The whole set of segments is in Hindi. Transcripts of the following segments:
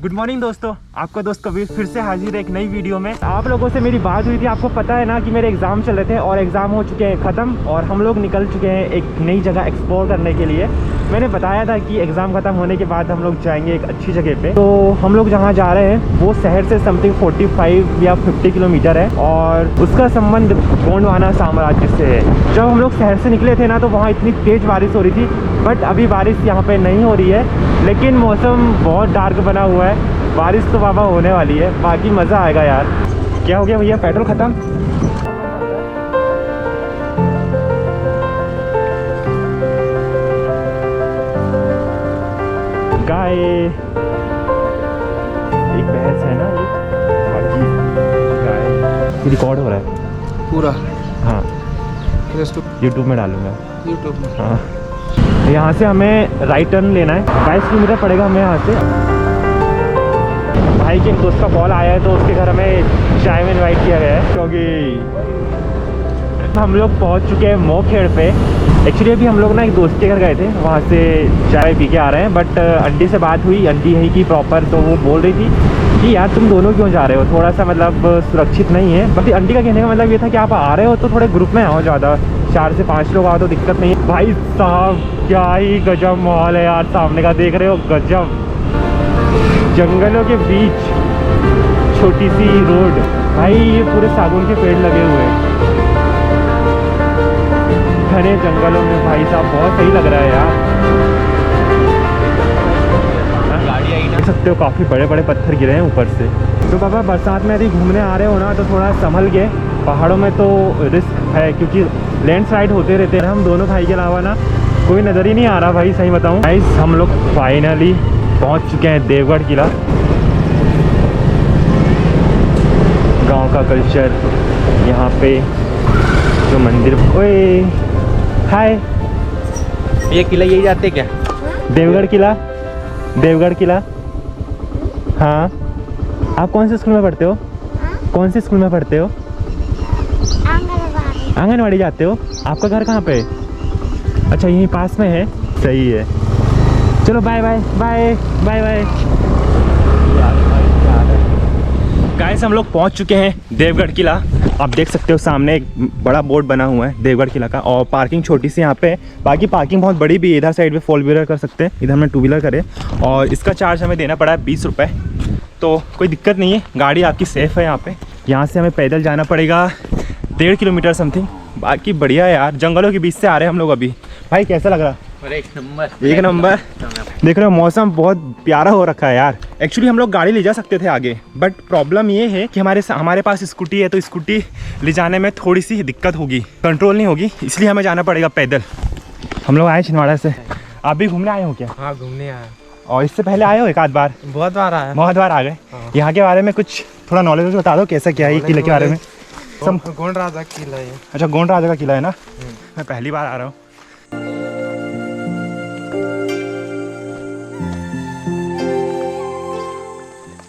गुड मॉर्निंग दोस्तों, आपका दोस्त कबीर फिर से हाजिर है एक नई वीडियो में। आप लोगों से मेरी बात हुई थी, आपको पता है ना कि मेरे एग्ज़ाम चल रहे थे और एग्ज़ाम हो चुके हैं ख़त्म और हम लोग निकल चुके हैं एक नई जगह एक्सप्लोर करने के लिए। मैंने बताया था कि एग्ज़ाम ख़त्म होने के बाद हम लोग जाएंगे एक अच्छी जगह पे। तो हम लोग जहाँ जा रहे हैं वो शहर से समथिंग 45 या 50 किलोमीटर है और उसका संबंध गोंडवाना साम्राज्य से है। जब हम लोग शहर से निकले थे ना तो वहाँ इतनी तेज़ बारिश हो रही थी, बट अभी बारिश यहाँ पे नहीं हो रही है, लेकिन मौसम बहुत डार्क बना हुआ है। बारिश तो बाबा होने वाली है, बाकी मज़ा आएगा यार। क्या हो गया भैया, पेट्रोल ख़त्म? गाय एक भैंस है ना, ये गाय रिकॉर्ड हो रहा है पूरा। हाँ, यूट्यूब में डालूंगा। यूट्यूब में हाँ, यहाँ से हमें राइट टर्न लेना है। 22 किलोमीटर पड़ेगा हमें यहाँ से। भाई के दोस्त का कॉल आया है तो उसके घर हमें चाय में इनवाइट किया गया है, क्योंकि हम लोग पहुँच चुके हैं मोखेड़ पे। एक्चुअली अभी हम लोग ना एक दोस्त के घर गए थे, वहाँ से चाय पी के आ रहे हैं। बट आंटी से बात हुई, आंटी है कि प्रॉपर, तो वो बोल रही थी कि यार तुम दोनों क्यों जा रहे हो, थोड़ा सा मतलब सुरक्षित नहीं है। बट आंटी का कहने का मतलब ये था कि आप आ रहे हो तो थोड़े ग्रुप में आओ, ज़्यादा 4 से 5 लोग आओ तो दिक्कत नहीं है। भाई साहब क्या ही गजब माहौल है यार, सामने का देख रहे हो, गजब। जंगलों के बीच छोटी सी रोड, भाई ये पूरे सागौन के पेड़ लगे हुए हैं घने जंगलों में। भाई साहब बहुत सही लग रहा है यार। गाड़ी आई ना, देख सकते हो काफ़ी बड़े बड़े पत्थर गिरे हैं ऊपर से। तो बाबा बरसात में यदि घूमने आ रहे हो ना तो थोड़ा संभल के, पहाड़ों में तो रिस्क है क्योंकि लैंडस्लाइड होते रहते हैं। हम दोनों भाई के अलावा ना कोई नज़र ही नहीं आ रहा भाई, सही बताऊँ। गाइस हम लोग फाइनली पहुंच चुके हैं देवगढ़ किला। गांव का कल्चर, यहाँ पे जो मंदिर। ओए हाय, ये किला यही जाते क्या? देवगढ़ किला। देवगढ़ किला, हाँ। आप कौन से स्कूल में पढ़ते हो? कौन से स्कूल में पढ़ते हो? आंगनवाड़ी जाते हो? आपका घर कहाँ पे है? अच्छा यहीं पास में है, सही है। चलो bye bye bye bye bye. Guys हम लोग पहुंच चुके हैं देवगढ़ किला। आप देख सकते हो सामने एक बड़ा बोर्ड बना हुआ है देवगढ़ किला का, और पार्किंग छोटी सी यहाँ पे है। बाकी पार्किंग बहुत बड़ी भी है, इधर साइड पे 4 व्हीलर कर सकते हैं, इधर में 2 व्हीलर करे। और इसका चार्ज हमें देना पड़ा है 20 रुपये, तो कोई दिक्कत नहीं है, गाड़ी आपकी सेफ़ है। यहाँ पे यहाँ से हमें पैदल जाना पड़ेगा 1.5 किलोमीटर समथिंग। बाकी बढ़िया है यार, जंगलों के बीच से आ रहे हैं हम लोग अभी। भाई कैसा लग रहा? एक नंबर, एक नंबर। देख रहे हो मौसम बहुत प्यारा हो रखा है यार। एक्चुअली हम लोग गाड़ी ले जा सकते थे आगे, बट प्रॉब्लम ये है कि हमारे पास स्कूटी है, तो स्कूटी ले जाने में थोड़ी सी दिक्कत होगी, कंट्रोल नहीं होगी, इसलिए हमें जाना पड़ेगा पैदल। हम लोग आए छिंदवाड़ा से। आप भी घूमने आए हो क्या? हाँ घूमने आया। और इससे पहले आए हो एक आध बार? बहुत बार आया। बहुत बार आ गए। यहाँ के बारे में कुछ थोड़ा नॉलेज बता दो, कैसा क्या है किले के बारे में? गोंड राजा किला है। अच्छा गोंड राजा का किला है ना? मैं पहली बार आ रहा हूँ।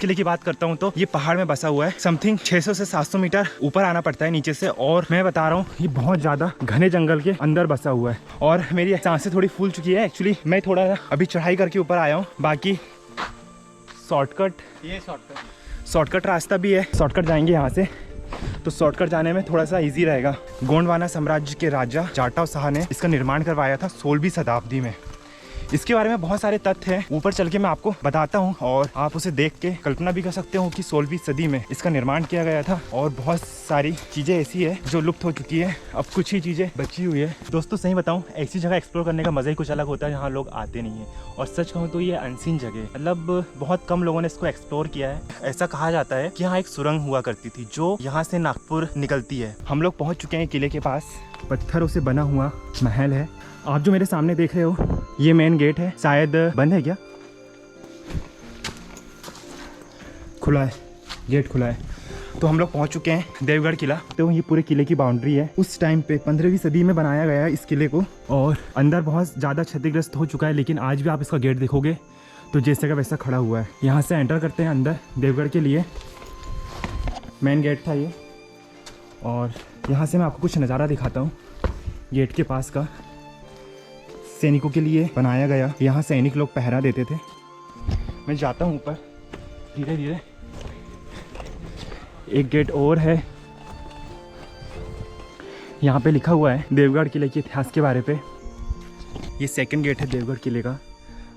किले की बात करता हूँ तो ये पहाड़ में बसा हुआ है, समथिंग 600 से 700 मीटर ऊपर आना पड़ता है नीचे से। और मैं बता रहा हूँ ये बहुत ज़्यादा घने जंगल के अंदर बसा हुआ है और मेरी सांसें थोड़ी फूल चुकी है। एक्चुअली मैं थोड़ा अभी चढ़ाई करके ऊपर आया हूँ। बाकी शॉर्टकट रास्ता भी है, शॉर्टकट जाएंगे यहाँ से, तो शॉर्टकट जाने में थोड़ा सा इजी रहेगा। गोंडवाना साम्राज्य के राजा जाटव शाह ने इसका निर्माण करवाया था 16वीं शताब्दी में। इसके बारे में बहुत सारे तथ्य हैं, ऊपर चल के मैं आपको बताता हूँ और आप उसे देख के कल्पना भी कर सकते हो कि 16वीं सदी में इसका निर्माण किया गया था। और बहुत सारी चीज़ें ऐसी है जो लुप्त हो चुकी है, अब कुछ ही चीज़ें बची हुई है। दोस्तों सही बताऊँ, ऐसी जगह एक्सप्लोर करने का मज़ा ही कुछ अलग होता है जहाँ लोग आते नहीं है। और सच कहूँ तो ये अनसीन जगह, मतलब बहुत कम लोगों ने इसको एक्सप्लोर किया है। ऐसा कहा जाता है कि यहाँ एक सुरंग हुआ करती थी जो यहाँ से नागपुर निकलती है। हम लोग पहुँच चुके हैं किले के पास। पत्थरों से बना हुआ महल है। आप जो मेरे सामने देख रहे हो ये मेन गेट है, शायद बंद है क्या? खुला है, गेट खुला है। तो हम लोग पहुंच चुके हैं देवगढ़ किला। तो ये पूरे किले की बाउंड्री है। उस टाइम पे 15वीं सदी में बनाया गया है इस किले को, और अंदर बहुत ज़्यादा क्षतिग्रस्त हो चुका है, लेकिन आज भी आप इसका गेट देखोगे तो जैसे का वैसा खड़ा हुआ है। यहाँ से एंटर करते हैं अंदर देवगढ़ के लिए। मेन गेट था ये, और यहाँ से मैं आपको कुछ नज़ारा दिखाता हूँ गेट के पास का। सैनिकों के लिए बनाया गया, यहाँ सैनिक लोग पहरा देते थे। मैं जाता हूँ ऊपर, धीरे धीरे। एक गेट और है, यहाँ पे लिखा हुआ है देवगढ़ किले के इतिहास के बारे पे। ये सेकंड गेट है देवगढ़ किले का,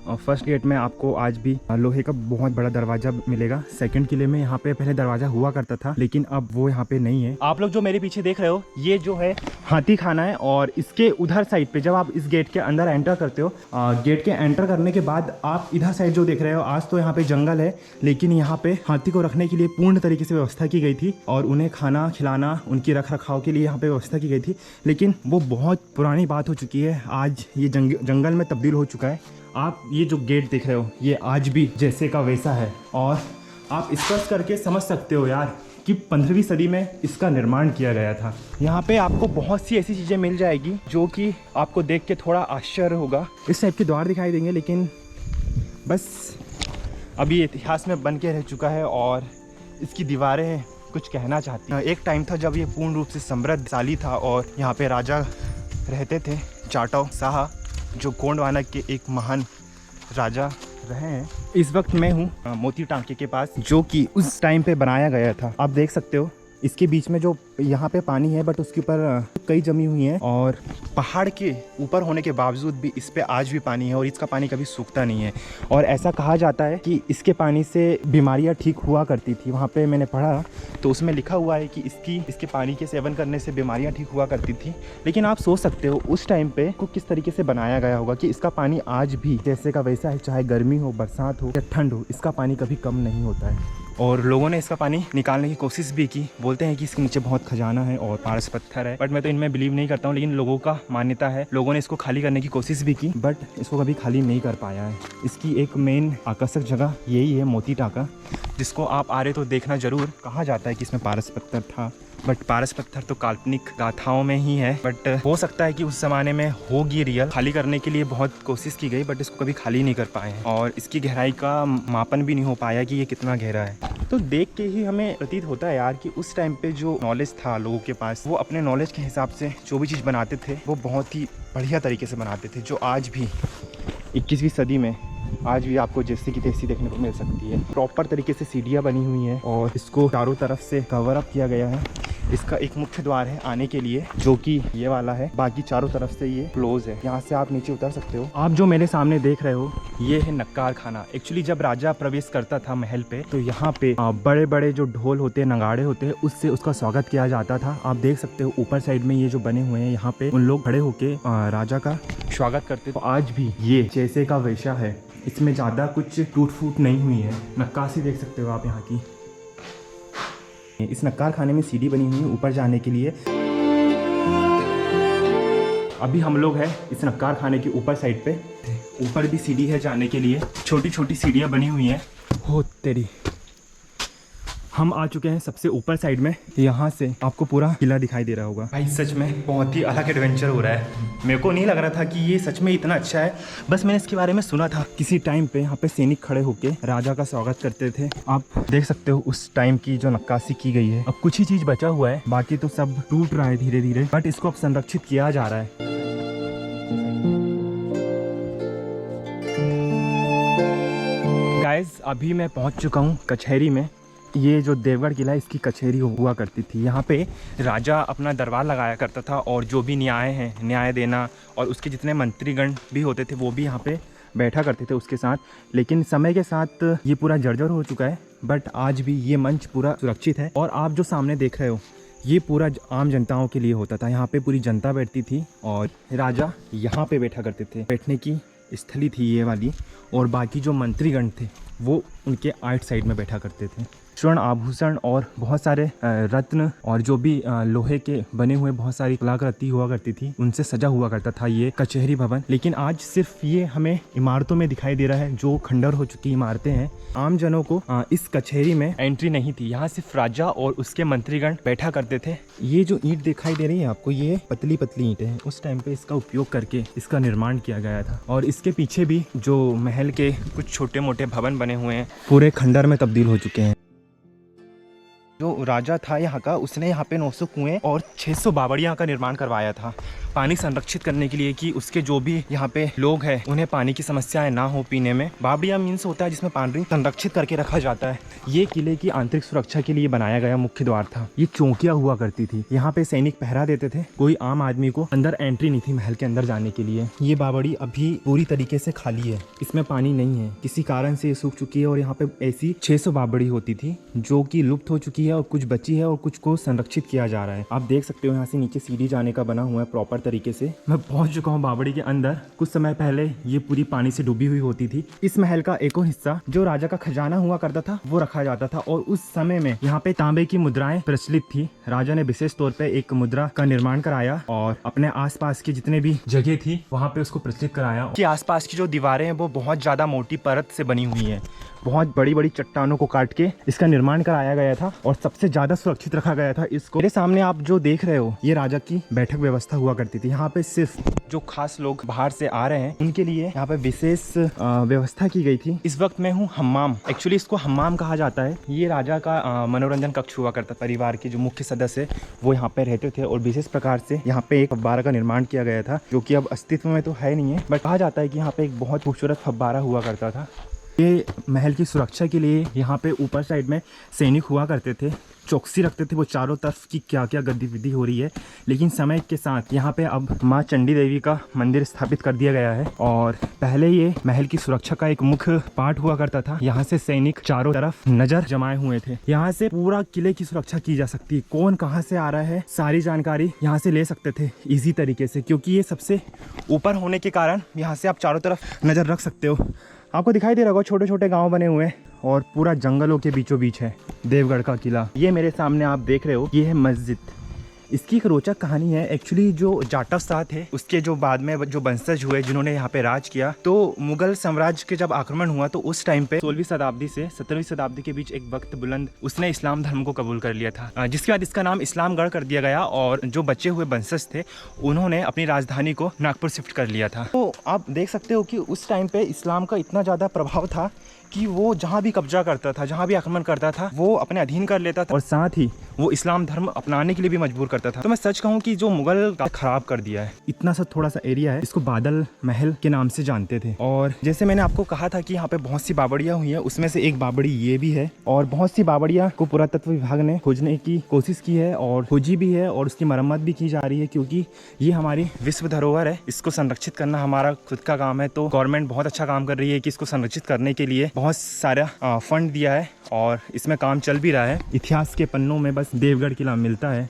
और फर्स्ट गेट में आपको आज भी लोहे का बहुत बड़ा दरवाजा मिलेगा। सेकंड किले में यहाँ पे पहले दरवाजा हुआ करता था, लेकिन अब वो यहाँ पे नहीं है। आप लोग जो मेरे पीछे देख रहे हो, ये जो है हाथी खाना है, और इसके उधर साइड पे जब आप इस गेट के अंदर एंटर करते हो, गेट के एंटर करने के बाद आप इधर साइड जो देख रहे हो, आज तो यहाँ पे जंगल है, लेकिन यहाँ पे हाथी को रखने के लिए पूर्ण तरीके से व्यवस्था की गई थी, और उन्हें खाना खिलाना, उनकी रख रखाव के लिए यहाँ पे व्यवस्था की गई थी। लेकिन वो बहुत पुरानी बात हो चुकी है, आज ये जंगल में तब्दील हो चुका है। आप ये जो गेट देख रहे हो, ये आज भी जैसे का वैसा है, और आप स्पर्श करके समझ सकते हो यार कि 15वीं सदी में इसका निर्माण किया गया था। यहाँ पे आपको बहुत सी ऐसी चीज़ें मिल जाएगी जो कि आपको देख के थोड़ा आश्चर्य होगा। इस टाइप के द्वार दिखाई देंगे, लेकिन बस अभी इतिहास में बन के रह चुका है, और इसकी दीवारें कुछ कहना चाहती हैं। एक टाइम था जब ये पूर्ण रूप से समृद्धशाली था, और यहाँ पे राजा रहते थे, जाटव शाह, जो गोंडवाना के एक महान राजा रहे हैं। इस वक्त मैं हूँ मोती टांके के पास, जो कि उस टाइम पे बनाया गया था। आप देख सकते हो इसके बीच में जो यहाँ पे पानी है, बट उसके ऊपर कई जमी हुई है, और पहाड़ के ऊपर होने के बावजूद भी इस पे आज भी पानी है, और इसका पानी कभी सूखता नहीं है। और ऐसा कहा जाता है कि इसके पानी से बीमारियाँ ठीक हुआ करती थी। वहाँ पे मैंने पढ़ा तो उसमें लिखा हुआ है कि इसके पानी के सेवन करने से बीमारियाँ ठीक हुआ करती थी। लेकिन आप सोच सकते हो उस टाइम पे को किस तरीके से बनाया गया होगा कि इसका पानी आज भी जैसे का वैसा है, चाहे गर्मी हो, बरसात हो या ठंड हो, इसका पानी कभी कम नहीं होता है। और लोगों ने इसका पानी निकालने की कोशिश भी की। बोलते हैं कि इसके नीचे बहुत खजाना है और पारस पत्थर है, बट मैं तो इनमें बिलीव नहीं करता हूँ। लेकिन लोगों का मान्यता है, लोगों ने इसको खाली करने की कोशिश भी की, बट इसको कभी खाली नहीं कर पाया है। इसकी एक मेन आकर्षक जगह यही है मोती टांका, जिसको आप आ रहे तो देखना जरूर। कहा जाता है कि इसमें पारस पत्थर था, बट पारस पत्थर तो काल्पनिक गाथाओं में ही है, बट हो सकता है कि उस ज़माने में होगी रियल। खाली करने के लिए बहुत कोशिश की गई, बट इसको कभी खाली नहीं कर पाए हैं, और इसकी गहराई का मापन भी नहीं हो पाया कि ये कितना गहरा है। तो देख के ही हमें प्रतीत होता है यार कि उस टाइम पे जो नॉलेज था लोगों के पास, वो अपने नॉलेज के हिसाब से जो भी चीज़ बनाते थे वो बहुत ही बढ़िया तरीके से बनाते थे, जो आज भी 21वीं सदी में आज भी आपको जैसे की तैसी देखने को मिल सकती है। प्रॉपर तरीके से सीढ़ियाँ बनी हुई हैं, और इसको चारों तरफ से कवर अप किया गया है। इसका एक मुख्य द्वार है आने के लिए, जो कि ये वाला है, बाकी चारों तरफ से ये क्लोज है। यहाँ से आप नीचे उतर सकते हो। आप जो मेरे सामने देख रहे हो, ये है नक्कार खाना। एक्चुअली जब राजा प्रवेश करता था महल पे, तो यहाँ पे बड़े बड़े जो ढोल होते हैं, नगाड़े होते हैं, उससे उसका स्वागत किया जाता था। आप देख सकते हो ऊपर साइड में ये जो बने हुए हैं, यहाँ पे उन लोग खड़े होके राजा का स्वागत करते। तो आज भी ये जैसे का वैसा है, इसमें ज़्यादा कुछ टूट फूट नहीं हुई है। नक्काशी देख सकते हो आप यहाँ की। इस नक्कार खाने में सीढ़ी बनी हुई है ऊपर जाने के लिए। अभी हम लोग हैं इस नक्कार खाने के ऊपर साइड पे। ऊपर भी सीढ़ी है जाने के लिए, छोटी छोटी सीढ़ियाँ बनी हुई हैं। हो तेरी, हम आ चुके हैं सबसे ऊपर साइड में। यहाँ से आपको पूरा किला दिखाई दे रहा होगा। भाई सच में बहुत ही अलग एडवेंचर हो रहा है। मेरे को नहीं लग रहा था कि ये सच में इतना अच्छा है, बस मैंने इसके बारे में सुना था। किसी टाइम पे यहाँ पे सैनिक खड़े होके राजा का स्वागत करते थे। आप देख सकते हो उस टाइम की जो नक्काशी की गई है। अब कुछ ही चीज़ बचा हुआ है, बाकी तो सब टूट रहा है धीरे धीरे, बट इसको अब संरक्षित किया जा रहा है। गाइस, अभी मैं पहुँच चुका हूँ कचहरी में। ये जो देवगढ़ किला है, इसकी कचहरी हुआ करती थी। यहाँ पे राजा अपना दरबार लगाया करता था, और जो भी न्याय है, न्याय देना, और उसके जितने मंत्रीगण भी होते थे वो भी यहाँ पे बैठा करते थे उसके साथ। लेकिन समय के साथ ये पूरा जर्जर हो चुका है, बट आज भी ये मंच पूरा सुरक्षित है। और आप जो सामने देख रहे हो, ये पूरा आम जनताओं के लिए होता था। यहाँ पे पूरी जनता बैठती थी, और राजा यहाँ पे बैठा करते थे। बैठने की स्थली थी ये वाली, और बाकी जो मंत्रीगण थे वो उनके आइट साइड में बैठा करते थे। स्वर्ण आभूषण और बहुत सारे रत्न और जो भी लोहे के बने हुए बहुत सारी कलाकृति हुआ करती थी, उनसे सजा हुआ करता था ये कचहरी भवन। लेकिन आज सिर्फ ये हमें इमारतों में दिखाई दे रहा है, जो खंडर हो चुकी इमारतें हैं। आम जनों को इस कचहरी में एंट्री नहीं थी। यहाँ सिर्फ राजा और उसके मंत्रीगण बैठा करते थे। ये जो ईंट दिखाई दे रही है आपको, ये पतली पतली ईंटें हैं। उस टाइम पे इसका उपयोग करके इसका निर्माण किया गया था। और इसके पीछे भी जो महल के कुछ छोटे मोटे भवन बने हुए हैं, पूरे खंडर में तब्दील हो चुके हैं। जो राजा था यहाँ का, उसने यहाँ पे 900 कुएं और 600 बावड़ियाँ का निर्माण करवाया था। पानी संरक्षित करने के लिए कि उसके जो भी यहाँ पे लोग हैं उन्हें पानी की समस्याएं ना हो पीने में। बावड़िया मीन्स होता है जिसमें पानी संरक्षित करके रखा जाता है। ये किले की आंतरिक सुरक्षा के लिए बनाया गया मुख्य द्वार था। ये चौकियां हुआ करती थी, यहाँ पे सैनिक पहरा देते थे। कोई आम आदमी को अंदर एंट्री नहीं थी महल के अंदर जाने के लिए। ये बावड़ी अभी पूरी तरीके से खाली है, इसमें पानी नहीं है, किसी कारण से ये सूख चुकी है। और यहाँ पे ऐसी 600 बावड़ी होती थी जो कि लुप्त हो चुकी है और कुछ बची है और कुछ को संरक्षित किया जा रहा है। आप देख सकते हो यहाँ से नीचे सीढ़ी जाने का बना हुआ है प्रॉपर तरीके से। मैं पहुंच चुका हूँ बावड़ी के अंदर। कुछ समय पहले ये पूरी पानी से डूबी हुई होती थी। इस महल का एक और हिस्सा जो राजा का खजाना हुआ करता था वो रखा जाता था और उस समय में यहाँ पे तांबे की मुद्राएं प्रचलित थी। राजा ने विशेष तौर पे एक मुद्रा का निर्माण कराया और अपने आसपास की जितने भी जगह थी वहाँ पे उसको प्रचलित कराया। कि आसपास की जो दीवारें हैं वो बहुत ज्यादा मोटी परत से बनी हुई है। बहुत बड़ी बड़ी चट्टानों को काट के इसका निर्माण कराया गया था और सबसे ज्यादा सुरक्षित रखा गया था इसको। मेरे सामने आप जो देख रहे हो ये राजा की बैठक व्यवस्था हुआ करती थी। यहाँ पे सिर्फ जो खास लोग बाहर से आ रहे हैं उनके लिए यहाँ पे विशेष व्यवस्था की गई थी। इस वक्त मैं हूँ हम्माम, एक्चुअली इसको हम्माम कहा जाता है। ये राजा का मनोरंजन कक्ष हुआ करता। परिवार के जो मुख्य सदस्य वो यहाँ पे रहते थे और विशेष प्रकार से यहाँ पे एक फव्वारा का निर्माण किया गया था जो कि अब अस्तित्व में तो है नहीं है, बट कहा जाता है कि यहाँ पे एक बहुत खूबसूरत फव्वारा हुआ करता था। ये महल की सुरक्षा के लिए यहाँ पे ऊपर साइड में सैनिक हुआ करते थे, चौकसी रखते थे वो चारों तरफ की क्या क्या गतिविधि हो रही है। लेकिन समय के साथ यहाँ पे अब माँ चंडी देवी का मंदिर स्थापित कर दिया गया है और पहले ये महल की सुरक्षा का एक मुख्य पार्ट हुआ करता था। यहाँ से सैनिक चारों तरफ नजर जमाए हुए थे। यहाँ से पूरा किले की सुरक्षा की जा सकती है। कौन कहाँ से आ रहा है सारी जानकारी यहाँ से ले सकते थे ईजी तरीके से, क्योंकि ये सबसे ऊपर होने के कारण यहाँ से आप चारों तरफ नजर रख सकते हो। आपको दिखाई दे रहा होगा छोटे छोटे गांव बने हुए हैं और पूरा जंगलों के बीचों बीच है देवगढ़ का किला। ये मेरे सामने आप देख रहे हो ये है मस्जिद। इसकी एक रोचक कहानी है। एक्चुअली जो जाटव शाह थे उसके जो बाद में जो वंशज हुए जिन्होंने यहाँ पे राज किया, तो मुगल साम्राज्य के जब आक्रमण हुआ तो उस टाइम पे 16वीं शताब्दी से 17वीं शताब्दी के बीच एक वक्त बुलंद उसने इस्लाम धर्म को कबूल कर लिया था, जिसके बाद इसका नाम इस्लामगढ़ कर दिया गया और जो बचे हुए वंशज थे उन्होंने अपनी राजधानी को नागपुर शिफ्ट कर लिया था। तो आप देख सकते हो कि उस टाइम पे इस्लाम का इतना ज़्यादा प्रभाव था कि वो जहाँ भी कब्जा करता था, जहाँ भी आक्रमण करता था वो अपने अधीन कर लेता था और साथ ही वो इस्लाम धर्म अपनाने के लिए भी मजबूर करता था। तो मैं सच कहूँ कि जो मुगल खराब कर दिया है। इतना सा थोड़ा सा एरिया है, इसको बादल महल के नाम से जानते थे। और जैसे मैंने आपको कहा था कि यहाँ पे बहुत सी बावड़ियाँ हुई है, उसमें से एक बावड़ी ये भी है और बहुत सी बावड़ियाँ को पुरातत्व विभाग ने खोजने की कोशिश की है और खोजी भी है और उसकी मरम्मत भी की जा रही है, क्योंकि ये हमारी विश्व धरोहर है। इसको संरक्षित करना हमारा खुद का काम है। तो गवर्नमेंट बहुत अच्छा काम कर रही है कि इसको संरक्षित करने के लिए बहुत सारा फंड दिया है और इसमें काम चल भी रहा है। इतिहास के पन्नों में बस देवगढ़ किला मिलता है,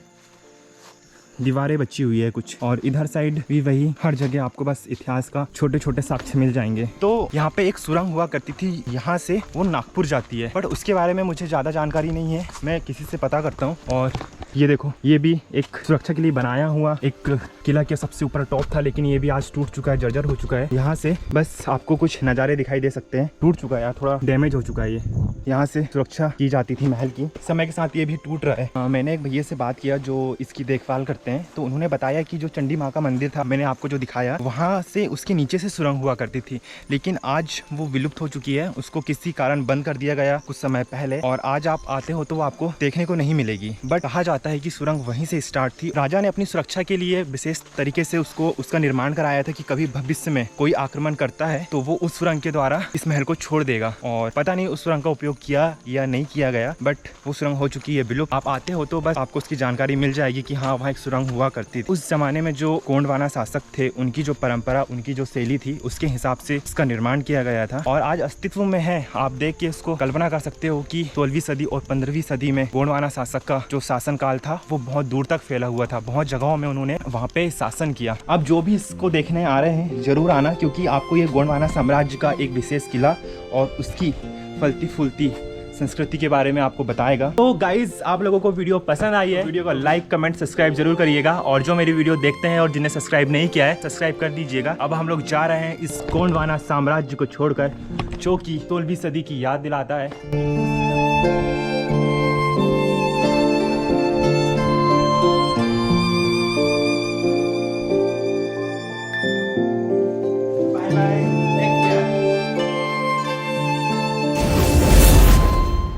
दीवारें बची हुई है कुछ, और इधर साइड भी वही, हर जगह आपको बस इतिहास का छोटे छोटे साक्ष्य मिल जाएंगे। तो यहाँ पे एक सुरंग हुआ करती थी, यहाँ से वो नागपुर जाती है, बट उसके बारे में मुझे ज़्यादा जानकारी नहीं है, मैं किसी से पता करता हूँ। और ये देखो ये भी एक सुरक्षा के लिए बनाया हुआ एक किला के सबसे ऊपर टॉप था, लेकिन ये भी आज टूट चुका है, जर्जर हो चुका है। यहाँ से बस आपको कुछ नज़ारे दिखाई दे सकते हैं। टूट चुका है, थोड़ा डैमेज हो चुका है। ये यहाँ से सुरक्षा की जाती थी महल की, समय के साथ ये भी टूट रहा है। मैंने एक भैया से बात किया जो इसकी देखभाल करते हैं, तो उन्होंने बताया कि जो चंडी माँ का मंदिर था मैंने आपको जो दिखाया, वहाँ से उसके नीचे से सुरंग हुआ करती थी, लेकिन आज वो विलुप्त हो चुकी है। उसको किसी कारण बंद कर दिया गया कुछ समय पहले, और आज आप आते हो तो वो आपको देखने को नहीं मिलेगी। बट कहा जाता है कि सुरंग वहीं से स्टार्ट थी। राजा ने अपनी सुरक्षा के लिए विशेष तरीके से उसका निर्माण कराया था कि कभी भविष्य में कोई आक्रमण करता है तो वो उस सुरंग के द्वारा इस महल को छोड़ देगा। और पता नहीं उस सुरंग का उपयोग किया या नहीं किया गया, बट वो सुरंग हो चुकी है विलुप्त। आप आते हो तो बस आपको उसकी जानकारी मिल जाएगी कि हाँ वहाँ एक सुरंग हुआ करती थी। उस जमाने में जो गोंडवाना शासक थे उनकी जो परंपरा, उनकी जो शैली थी, उसके हिसाब से इसका निर्माण किया गया था और आज अस्तित्व में है। आप देख के इसको कल्पना कर सकते हो कि 16वीं सदी और 15वीं सदी में गोंडवाना शासक का जो शासन काल था वो बहुत दूर तक फैला हुआ था। बहुत जगहों में उन्होंने वहाँ पे शासन किया। अब जो भी इसको देखने आ रहे हैं जरूर आना, क्योंकि आपको ये गोंडवाना साम्राज्य का एक विशेष किला और उसकी फलती फूलती संस्कृति के बारे में आपको बताएगा। तो गाइज, आप लोगों को वीडियो पसंद आई है, वीडियो को लाइक कमेंट सब्सक्राइब जरूर करिएगा, और जो मेरी वीडियो देखते हैं और जिन्हें सब्सक्राइब नहीं किया है सब्सक्राइब कर दीजिएगा। अब हम लोग जा रहे हैं इस गोंडवाना साम्राज्य को छोड़कर, जो कि 16वीं सदी की याद दिलाता है।